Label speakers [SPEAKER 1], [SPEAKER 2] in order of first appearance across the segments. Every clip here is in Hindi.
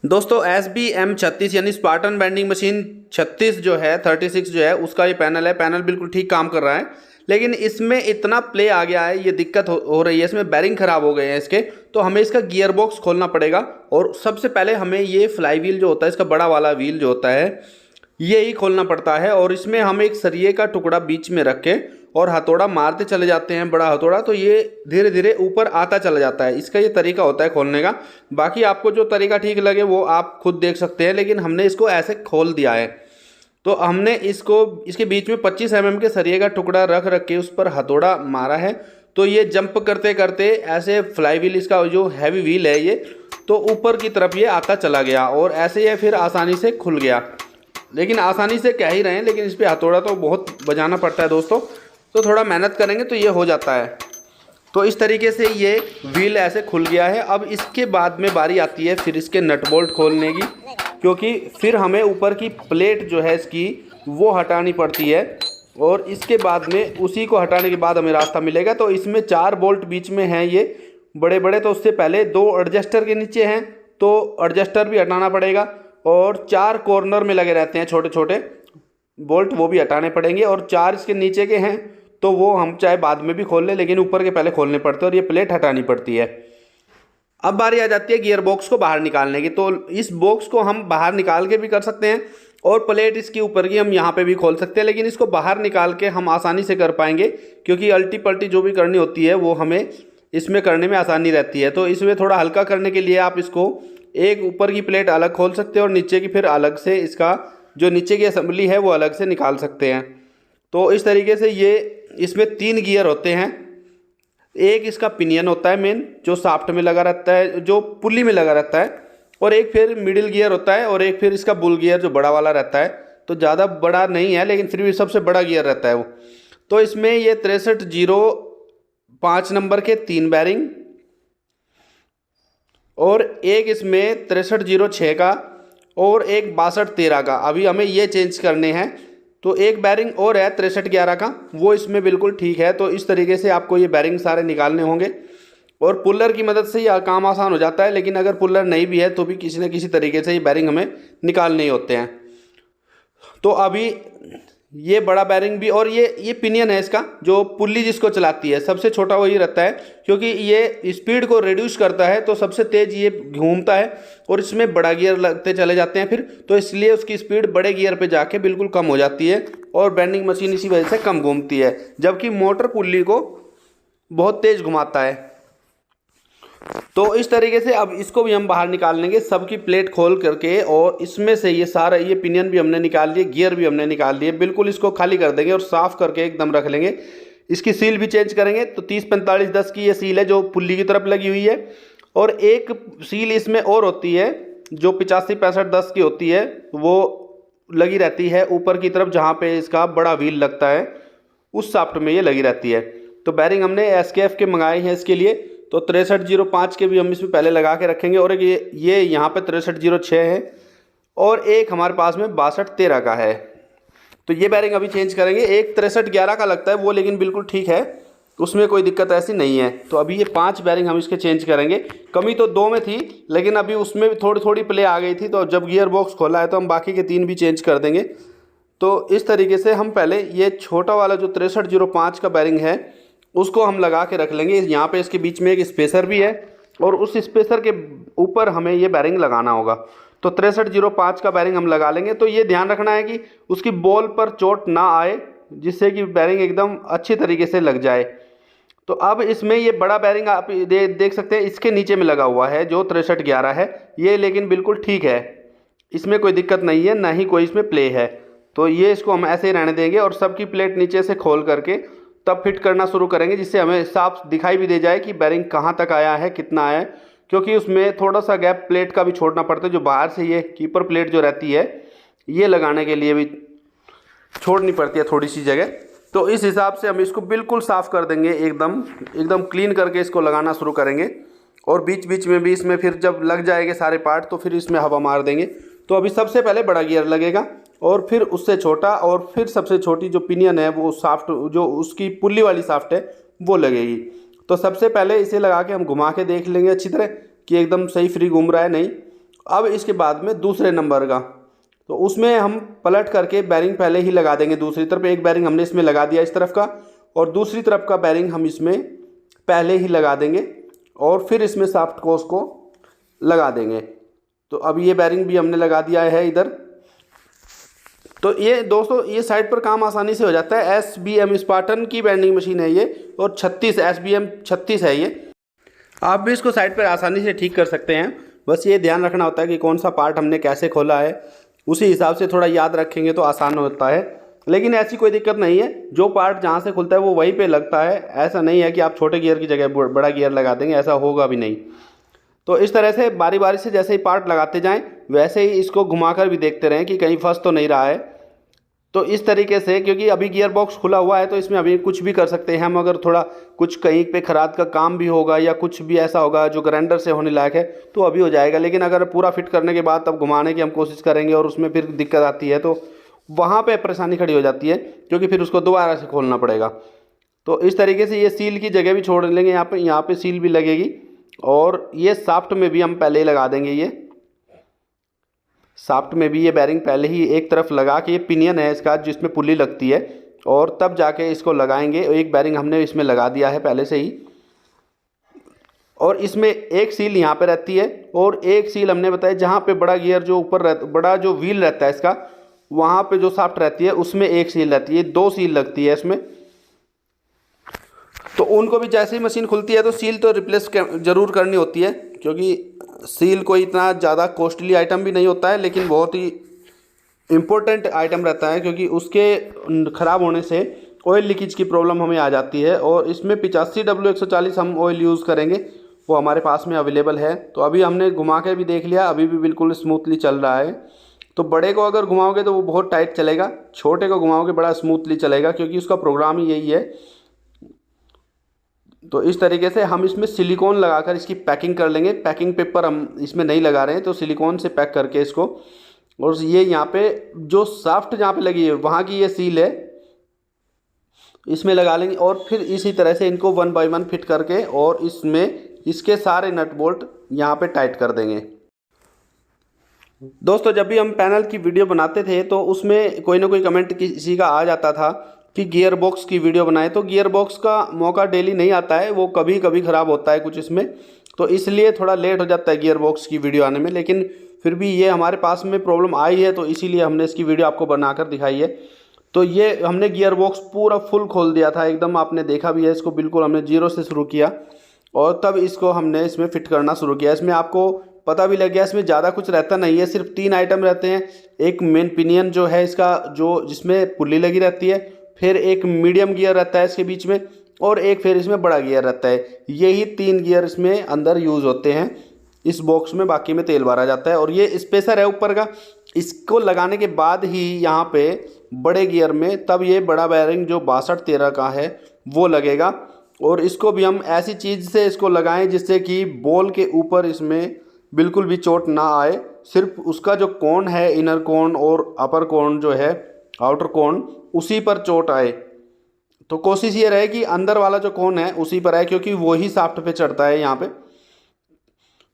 [SPEAKER 1] दोस्तों SBM 36 यानी स्पार्टन बेंडिंग मशीन 36 जो है 36 जो है उसका ये पैनल है। पैनल बिल्कुल ठीक काम कर रहा है, लेकिन इसमें इतना प्ले आ गया है, ये दिक्कत हो रही है, इसमें बैरिंग खराब हो गए हैं इसके। तो हमें इसका गियर बॉक्स खोलना पड़ेगा और सबसे पहले हमें ये फ्लाई व्हील जो होता है, इसका बड़ा वाला व्हील जो होता है, ये ही खोलना पड़ता है। और इसमें हम एक सरिये का टुकड़ा बीच में रख के और हथौड़ा मारते चले जाते हैं, बड़ा हथौड़ा, तो ये धीरे धीरे ऊपर आता चला जाता है। इसका ये तरीका होता है खोलने का। बाकी आपको जो तरीका ठीक लगे वो आप खुद देख सकते हैं, लेकिन हमने इसको ऐसे खोल दिया है। तो हमने इसको इसके बीच में 25 mm के सरिये का टुकड़ा रख रख के उस पर हथौड़ा मारा है। तो ये जंप करते करते ऐसे फ्लाई व्हील, इसका जो हैवी व्हील है ये, तो ऊपर की तरफ ये आता चला गया और ऐसे ये फिर आसानी से खुल गया। लेकिन आसानी से कह ही रहे हैं, लेकिन इस पर हथौड़ा तो बहुत बजाना पड़ता है दोस्तों, तो थोड़ा मेहनत करेंगे तो ये हो जाता है। तो इस तरीके से ये व्हील ऐसे खुल गया है। अब इसके बाद में बारी आती है फिर इसके नट बोल्ट खोलने की, क्योंकि फिर हमें ऊपर की प्लेट जो है इसकी वो हटानी पड़ती है और इसके बाद में उसी को हटाने के बाद हमें रास्ता मिलेगा। तो इसमें 4 बोल्ट बीच में हैं ये बड़े बड़े, तो उससे पहले 2 एडजस्टर के नीचे हैं, तो एडजस्टर भी हटाना पड़ेगा। और 4 कॉर्नर में लगे रहते हैं छोटे छोटे बोल्ट, वो भी हटाने पड़ेंगे। और 4 इसके नीचे के हैं, तो वो हम चाहे बाद में भी खोल लें, लेकिन ऊपर के पहले खोलने पड़ते हैं और ये प्लेट हटानी पड़ती है। अब बारी आ जाती है गियर बॉक्स को बाहर निकालने की। तो इस बॉक्स को हम बाहर निकाल के भी कर सकते हैं और प्लेट इसकी ऊपर की हम यहाँ पे भी खोल सकते हैं, लेकिन इसको बाहर निकाल के हम आसानी से कर पाएंगे, क्योंकि अल्टी पल्टी जो भी करनी होती है वो हमें इसमें करने में आसानी रहती है। तो इसमें थोड़ा हल्का करने के लिए आप इसको एक ऊपर की प्लेट अलग खोल सकते हैं और नीचे की फिर अलग से, इसका जो नीचे की असेंबली है वो अलग से निकाल सकते हैं। तो इस तरीके से ये इसमें 3 गियर होते हैं। एक इसका पिनियन होता है मेन, जो साफ्ट में लगा रहता है, जो पुल्ली में लगा रहता है, और एक फिर मिडिल गियर होता है, और एक फिर इसका बुल गियर जो बड़ा वाला रहता है। तो ज़्यादा बड़ा नहीं है, लेकिन फिर भी सबसे बड़ा गियर रहता है वो। तो इसमें ये 6305 नंबर के 3 बैरिंग और एक इसमें 6306 का और एक 6213 का, अभी हमें ये चेंज करने हैं। तो एक बैरिंग और है 6311 का, वो इसमें बिल्कुल ठीक है। तो इस तरीके से आपको ये बैरिंग सारे निकालने होंगे और पुल्लर की मदद से यह काम आसान हो जाता है, लेकिन अगर पुल्लर नहीं भी है तो भी किसी न किसी तरीके से ये बैरिंग हमें निकालने ही होते हैं। तो अभी ये बड़ा बैरिंग भी, और ये पिनियन है इसका, जो पुल्ली जिसको चलाती है, सबसे छोटा वही रहता है, क्योंकि ये स्पीड को रिड्यूस करता है, तो सबसे तेज़ ये घूमता है और इसमें बड़ा गियर लगते चले जाते हैं फिर, तो इसलिए उसकी स्पीड बड़े गियर पे जाके बिल्कुल कम हो जाती है और बेंडिंग मशीन इसी वजह से कम घूमती है, जबकि मोटर पुल्ली को बहुत तेज़ घुमाता है। तो इस तरीके से अब इसको भी हम बाहर निकाल लेंगे, सबकी प्लेट खोल करके, और इसमें से ये सारा, ये पिनियन भी हमने निकाल लिए, गियर भी हमने निकाल लिए, बिल्कुल इसको खाली कर देंगे और साफ़ करके एकदम रख लेंगे। इसकी सील भी चेंज करेंगे। तो 30-45-10 की ये सील है जो पुल्ली की तरफ लगी हुई है, और एक सील इसमें और होती है जो 85-65-10 की होती है, वो लगी रहती है ऊपर की तरफ, जहाँ पे इसका बड़ा व्हील लगता है उस शाफ्ट में ये लगी रहती है। तो बैरिंग हमने SKF के मंगाए हैं इसके लिए। तो 6305 के भी हम इसमें पहले लगा के रखेंगे, और ये यहाँ पे 6306 है, और एक हमारे पास में 6213 का है। तो ये बैरिंग अभी चेंज करेंगे। एक 6311 का लगता है वो, लेकिन बिल्कुल ठीक है, उसमें कोई दिक्कत ऐसी नहीं है। तो अभी ये 5 बैरिंग हम इसके चेंज करेंगे। कमी तो 2 में थी, लेकिन अभी उसमें भी थोड़ी थोड़ी प्ले आ गई थी, तो जब गियर बॉक्स खोला है तो हम बाकी के 3 भी चेंज कर देंगे। तो इस तरीके से हम पहले ये छोटा वाला जो 6305 का बैरिंग है उसको हम लगा के रख लेंगे। यहाँ पे इसके बीच में एक स्पेसर भी है, और उस स्पेसर के ऊपर हमें ये बैरिंग लगाना होगा। तो 6305 का बैरिंग हम लगा लेंगे। तो ये ध्यान रखना है कि उसकी बॉल पर चोट ना आए, जिससे कि बैरिंग एकदम अच्छी तरीके से लग जाए। तो अब इसमें ये बड़ा बैरिंग आप देख सकते हैं, इसके नीचे में लगा हुआ है जो 6311 है ये, लेकिन बिल्कुल ठीक है, इसमें कोई दिक्कत नहीं है, ना ही कोई इसमें प्ले है। तो ये इसको हम ऐसे ही रहने देंगे और सबकी प्लेट नीचे से खोल करके तब फिट करना शुरू करेंगे, जिससे हमें साफ दिखाई भी दे जाए कि बैरिंग कहाँ तक आया है, कितना आया है। क्योंकि उसमें थोड़ा सा गैप प्लेट का भी छोड़ना पड़ता है, जो बाहर से ये कीपर प्लेट जो रहती है ये लगाने के लिए भी छोड़नी पड़ती है थोड़ी सी जगह। तो इस हिसाब से हम इसको बिल्कुल साफ़ कर देंगे, एकदम एकदम क्लीन करके इसको लगाना शुरू करेंगे। और बीच बीच में भी इसमें फिर जब लग जाएंगे सारे पार्ट तो फिर इसमें हवा मार देंगे। तो अभी सबसे पहले बड़ा गियर लगेगा, और फिर उससे छोटा, और फिर सबसे छोटी जो पिनियन है वो साफ्ट, जो उसकी पुल्ली वाली साफ्ट है वो लगेगी। तो सबसे पहले इसे लगा के हम घुमा के देख लेंगे अच्छी तरह कि एकदम सही फ्री घूम रहा है नहीं। अब इसके बाद में दूसरे नंबर का, तो उसमें हम पलट करके बैरिंग पहले ही लगा देंगे दूसरी तरफ। एक बैरिंग हमने इसमें लगा दिया इस तरफ का, और दूसरी तरफ का बैरिंग हम इसमें पहले ही लगा देंगे और फिर इसमें सॉफ्ट कोर्स को लगा देंगे। तो अब ये बैरिंग भी हमने लगा दिया है इधर। तो ये दोस्तों ये साइड पर काम आसानी से हो जाता है। SBM स्पार्टन की बेंडिंग मशीन है ये, और 36 SBM 36 है ये। आप भी इसको साइड पर आसानी से ठीक कर सकते हैं। बस ये ध्यान रखना होता है कि कौन सा पार्ट हमने कैसे खोला है, उसी हिसाब से थोड़ा याद रखेंगे तो आसान होता है। लेकिन ऐसी कोई दिक्कत नहीं है, जो पार्ट जहाँ से खुलता है वो वहीं पे लगता है। ऐसा नहीं है कि आप छोटे गियर की जगह बड़ा गियर लगा देंगे, ऐसा होगा भी नहीं। तो इस तरह से बारी बारी से जैसे ही पार्ट लगाते जाएं, वैसे ही इसको घुमाकर भी देखते रहें कि कहीं फंस तो नहीं रहा है। तो इस तरीके से, क्योंकि अभी गियर बॉक्स खुला हुआ है तो इसमें अभी कुछ भी कर सकते हैं हम। अगर थोड़ा कुछ कहीं पे खराद का काम भी होगा या कुछ भी ऐसा होगा जो ग्राइंडर से होने लायक है तो अभी हो जाएगा। लेकिन अगर पूरा फिट करने के बाद तब घुमाने की हम कोशिश करेंगे और उसमें फिर दिक्कत आती है तो वहाँ पे परेशानी खड़ी हो जाती है, क्योंकि फिर उसको दोबारा से खोलना पड़ेगा। तो इस तरीके से ये सील की जगह भी छोड़ लेंगे, यहाँ पे सील भी लगेगी। और ये शाफ्ट में भी हम पहले ही लगा देंगे। ये शाफ्ट में भी ये बैरिंग पहले ही एक तरफ लगा के, ये पिनियन है इसका जिसमें पुल्ली लगती है, और तब जाके इसको लगाएंगे। एक बैरिंग हमने इसमें लगा दिया है पहले से ही, और इसमें एक सील यहाँ पे रहती है और एक सील हमने बताया जहाँ पे बड़ा गियर जो ऊपर बड़ा जो व्हील रहता है इसका, वहाँ पे जो शाफ्ट रहती है उसमें एक सील रहती है। 2 सील लगती है इसमें। तो उनको भी जैसे ही मशीन खुलती है तो सील तो रिप्लेस ज़रूर करनी होती है, क्योंकि सील कोई इतना ज़्यादा कॉस्टली आइटम भी नहीं होता है, लेकिन बहुत ही इम्पोर्टेंट आइटम रहता है, क्योंकि उसके ख़राब होने से ऑयल लीकेज की प्रॉब्लम हमें आ जाती है। और इसमें 85W140 हम ऑयल यूज़ करेंगे, वो हमारे पास में अवेलेबल है। तो अभी हमने घुमा के भी देख लिया, अभी भी बिल्कुल स्मूथली चल रहा है। तो बड़े को अगर घुमाओगे तो वो बहुत टाइट चलेगा, छोटे को घुमाओगे बड़ा स्मूथली चलेगा, क्योंकि उसका प्रोग्राम ही यही है। तो इस तरीके से हम इसमें सिलिकॉन लगाकर इसकी पैकिंग कर लेंगे। पैकिंग पेपर हम इसमें नहीं लगा रहे हैं, तो सिलिकॉन से पैक करके इसको, और ये यहाँ पे जो शाफ्ट जहाँ पे लगी है वहाँ की ये सील है, इसमें लगा लेंगे। और फिर इसी तरह से इनको 1 बाय 1 फिट करके और इसमें इसके सारे नट बोल्ट यहाँ पे टाइट कर देंगे। दोस्तों जब भी हम पैनल की वीडियो बनाते थे तो उसमें कोई ना कोई कमेंट किसी का आ जाता था कि गियर बॉक्स की वीडियो बनाए। तो गियर बॉक्स का मौका डेली नहीं आता है, वो कभी कभी ख़राब होता है कुछ इसमें, तो इसलिए थोड़ा लेट हो जाता है गियर बॉक्स की वीडियो आने में। लेकिन फिर भी ये हमारे पास में प्रॉब्लम आई है, तो इसीलिए हमने इसकी वीडियो आपको बनाकर दिखाई है। तो ये हमने गियर बॉक्स पूरा फुल खोल दिया था एकदम, आपने देखा भी है इसको, बिल्कुल हमने 0 से शुरू किया और तब इसको हमने इसमें फिट करना शुरू किया। इसमें आपको पता भी लग गया, इसमें ज़्यादा कुछ रहता नहीं है, सिर्फ 3 आइटम रहते हैं। एक मेन पिनियन जो है इसका, जो जिसमें पुल्ली लगी रहती है, फिर एक मीडियम गियर रहता है इसके बीच में, और एक फिर इसमें बड़ा गियर रहता है। यही 3 गियर इसमें अंदर यूज़ होते हैं इस बॉक्स में, बाकी में तेल भरा जाता है। और ये स्पेसर है ऊपर का, इसको लगाने के बाद ही यहाँ पे बड़े गियर में तब ये बड़ा बैरिंग जो 6213 का है वो लगेगा। और इसको भी हम ऐसी चीज़ से इसको लगाएं जिससे कि बॉल के ऊपर इसमें बिल्कुल भी चोट ना आए, सिर्फ उसका जो कोन है, इनर कोन और अपर कोन जो है, आउटर कोन, उसी पर चोट आए। तो कोशिश ये रहे कि अंदर वाला जो कोन है उसी पर आए, क्योंकि वो ही शाफ्ट पे चढ़ता है यहाँ पे।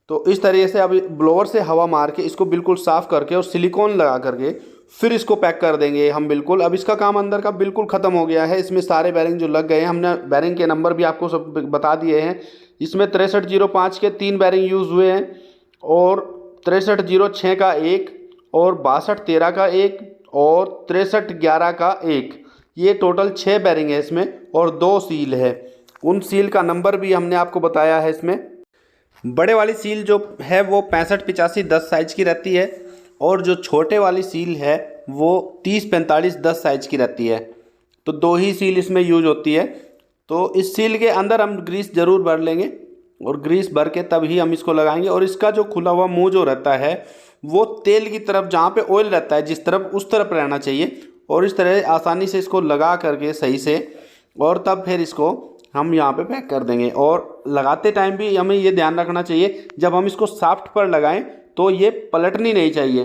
[SPEAKER 1] तो इस तरीके से अभी ब्लोअर से हवा मार के इसको बिल्कुल साफ़ करके और सिलिकॉन लगा करके फिर इसको पैक कर देंगे हम बिल्कुल। अब इसका काम अंदर का बिल्कुल ख़त्म हो गया है। इसमें सारे बैरिंग जो लग गए हैं, हमने बैरिंग के नंबर भी आपको सब बता दिए हैं। इसमें 6305 के 3 बैरिंग यूज़ हुए हैं, और 6306 का 1, और 6213 का 1, और 6311 का 1। ये टोटल 6 बैरिंग है इसमें, और 2 सील है। उन सील का नंबर भी हमने आपको बताया है। इसमें बड़े वाली सील जो है वो 65-85-10 साइज़ की रहती है, और जो छोटे वाली सील है वो 30-45-10 साइज़ की रहती है। तो 2 ही सील इसमें यूज होती है। तो इस सील के अंदर हम ग्रीस ज़रूर भर लेंगे, और ग्रीस भर के तब ही हम इसको लगाएंगे। और इसका जो खुला हुआ मुंह जो रहता है वो तेल की तरफ, जहाँ पे ऑयल रहता है जिस तरफ, उस तरफ रहना चाहिए। और इस तरह आसानी से इसको लगा करके सही से, और तब फिर इसको हम यहाँ पे पैक कर देंगे। और लगाते टाइम भी हमें ये ध्यान रखना चाहिए, जब हम इसको शाफ्ट पर लगाएं तो ये पलटनी नहीं चाहिए।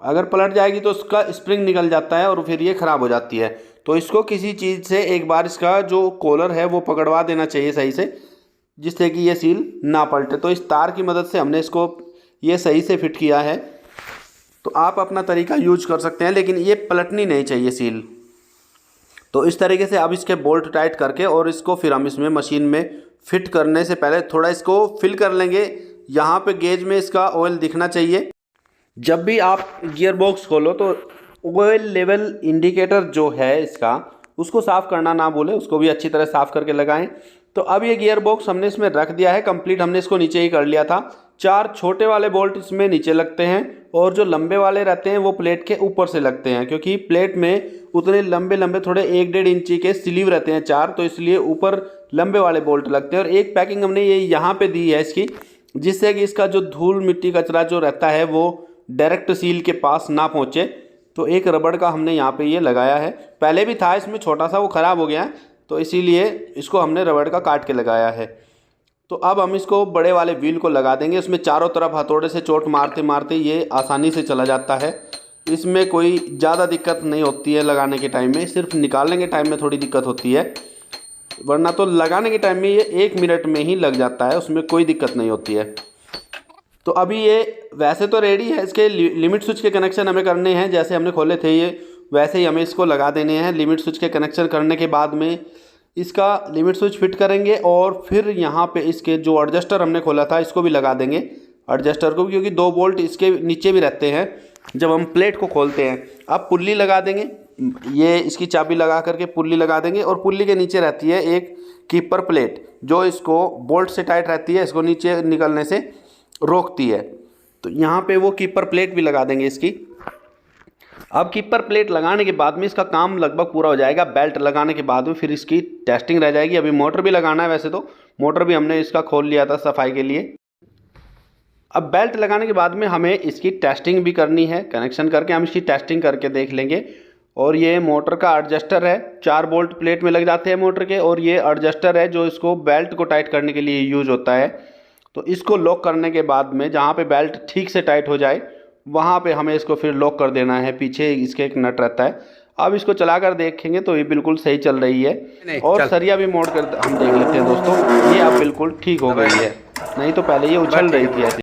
[SPEAKER 1] अगर पलट जाएगी तो उसका स्प्रिंग निकल जाता है और फिर ये ख़राब हो जाती है। तो इसको किसी चीज़ से एक बार इसका जो कॉलर है वो पकड़वा देना चाहिए सही से, जिससे कि ये सील ना पलटे। तो इस तार की मदद से हमने इसको ये सही से फिट किया है। तो आप अपना तरीका यूज कर सकते हैं, लेकिन ये पलटनी नहीं चाहिए सील। तो इस तरीके से अब इसके बोल्ट टाइट करके और इसको फिर हम इसमें मशीन में फिट करने से पहले थोड़ा इसको फिल कर लेंगे। यहाँ पे गेज में इसका ऑयल दिखना चाहिए। जब भी आप गियर बॉक्स खोलो तो ऑयल लेवल इंडिकेटर जो है इसका, उसको साफ़ करना ना भूलें, उसको भी अच्छी तरह साफ़ करके लगाएं। तो अब ये गियर बॉक्स हमने इसमें रख दिया है कंप्लीट, हमने इसको नीचे ही कर लिया था। 4 छोटे वाले बोल्ट इसमें नीचे लगते हैं और जो लंबे वाले रहते हैं वो प्लेट के ऊपर से लगते हैं, क्योंकि प्लेट में उतने लंबे लंबे थोड़े 1-1.5 इंची के स्लीव रहते हैं 4, तो इसलिए ऊपर लंबे वाले बोल्ट लगते हैं। और एक पैकिंग हमने ये यहाँ पे दी है इसकी, जिससे कि इसका जो धूल मिट्टी कचरा जो रहता है वो डायरेक्ट सील के पास ना पहुँचे। तो एक रबड़ का हमने यहाँ पे ये लगाया है, पहले भी था इसमें छोटा सा, वो ख़राब हो गया, तो इसीलिए इसको हमने रबड़ का काट के लगाया है। तो अब हम इसको बड़े वाले व्हील को लगा देंगे। उसमें चारों तरफ हथौड़े से चोट मारते मारते ये आसानी से चला जाता है। इसमें कोई ज़्यादा दिक्कत नहीं होती है लगाने के टाइम में, सिर्फ निकालने के टाइम में थोड़ी दिक्कत होती है, वरना तो लगाने के टाइम में ये 1 मिनट में ही लग जाता है, उसमें कोई दिक्कत नहीं होती है। तो अभी ये वैसे तो रेडी है, इसके लिमिट स्विच के कनेक्शन हमें करने हैं, जैसे हमने खोले थे ये वैसे ही हमें इसको लगा देने हैं। लिमिट स्विच के कनेक्शन करने के बाद में इसका लिमिट स्विच फिट करेंगे और फिर यहाँ पे इसके जो एडजस्टर हमने खोला था इसको भी लगा देंगे, एडजस्टर को, क्योंकि 2 बोल्ट इसके नीचे भी रहते हैं जब हम प्लेट को खोलते हैं। अब पुल्ली लगा देंगे, ये इसकी चाबी लगा करके पुल्ली लगा देंगे और पुल्ली के नीचे रहती है एक कीपर प्लेट जो इसको बोल्ट से टाइट रहती है, इसको नीचे निकलने से रोकती है। तो यहाँ पे वो कीपर प्लेट भी लगा देंगे इसकी। अब कीपर प्लेट लगाने के बाद में इसका काम लगभग पूरा हो जाएगा। बेल्ट लगाने के बाद में फिर इसकी टेस्टिंग रह जाएगी। अभी मोटर भी लगाना है, वैसे तो मोटर भी हमने इसका खोल लिया था सफाई के लिए। अब बेल्ट लगाने के बाद में हमें इसकी टेस्टिंग भी करनी है, कनेक्शन करके हम इसकी टेस्टिंग करके देख लेंगे। और ये मोटर का एडजस्टर है, 4 बोल्ट प्लेट में लग जाते हैं मोटर के, और ये एडजस्टर है जो इसको बेल्ट को टाइट करने के लिए यूज होता है। तो इसको लॉक करने के बाद में जहाँ पे बेल्ट ठीक से टाइट हो जाए वहाँ पे हमें इसको फिर लॉक कर देना है। पीछे इसके एक नट रहता है। अब इसको चलाकर देखेंगे तो ये बिल्कुल सही चल रही है। और सरिया भी मोड़ कर हम देख लेते हैं दोस्तों, ये अब बिल्कुल ठीक हो गई है, नहीं तो पहले ये उछल रही थी ऐसे।